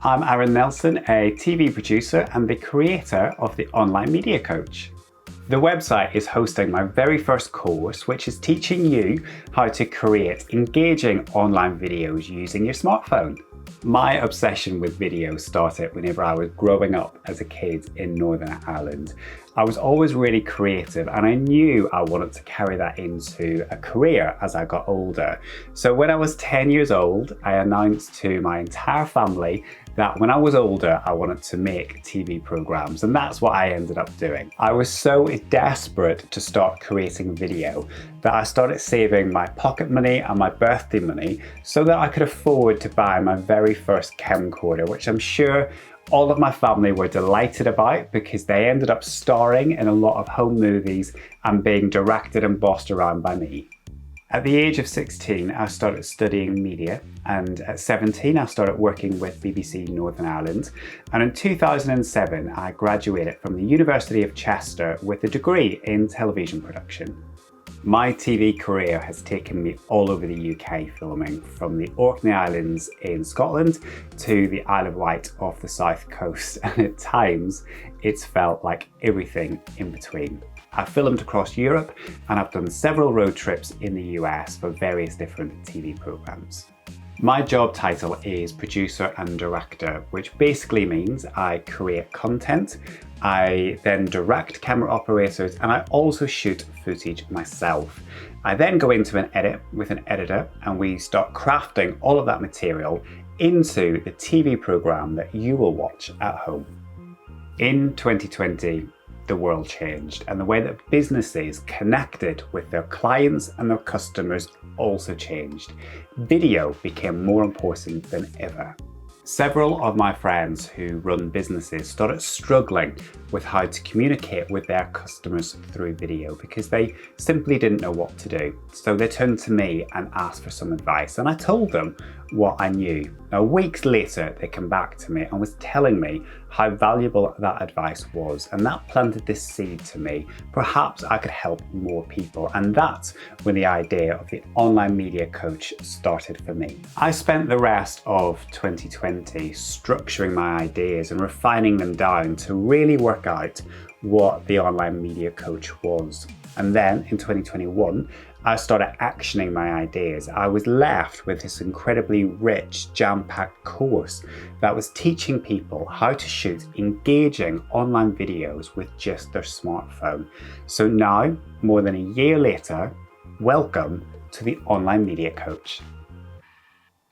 I'm Aaron Nelson, a TV producer and the creator of the Online Media Coach. The website is hosting my very first course, which is teaching you how to create engaging online videos using your smartphone. My obsession with video started whenever I was growing up as a kid in Northern Ireland. I was always really creative and I knew I wanted to carry that into a career as I got older. So when I was 10 years old, I announced to my entire family that when I was older, I wanted to make TV programs, and that's what I ended up doing. I was so desperate to start creating video that I started saving my pocket money and my birthday money so that I could afford to buy my very first camcorder, which I'm sure all of my family were delighted about because they ended up starring in a lot of home movies and being directed and bossed around by me. At the age of 16, I started studying media, and at 17, I started working with BBC Northern Ireland. And in 2007, I graduated from the University of Chester with a degree in television production. My TV career has taken me all over the UK filming, from the Orkney Islands in Scotland to the Isle of Wight off the south coast, and at times it's felt like everything in between. I've filmed across Europe and I've done several road trips in the US for various different TV programs. My job title is producer and director, which basically means I create content, I then direct camera operators, and I also shoot footage myself. I then go into an edit with an editor and we start crafting all of that material into the TV program that you will watch at home. In 2020, the world changed, and the way that businesses connected with their clients and their customers also changed. Video became more important than ever. Several of my friends who run businesses started struggling with how to communicate with their customers through video because they simply didn't know what to do. So they turned to me and asked for some advice, and I told them what I knew. Now, weeks later, they came back to me and was telling me how valuable that advice was, and that planted this seed to me. Perhaps I could help more people, and that's when the idea of the Online Media Coach started for me. I spent the rest of 2020 structuring my ideas and refining them down to really work out what the Online Media Coach was. And then in 2021, I started actioning my ideas. I was left with this incredibly rich, jam-packed course that was teaching people how to shoot engaging online videos with just their smartphone. So now, more than a year later, welcome to the Online Media Coach.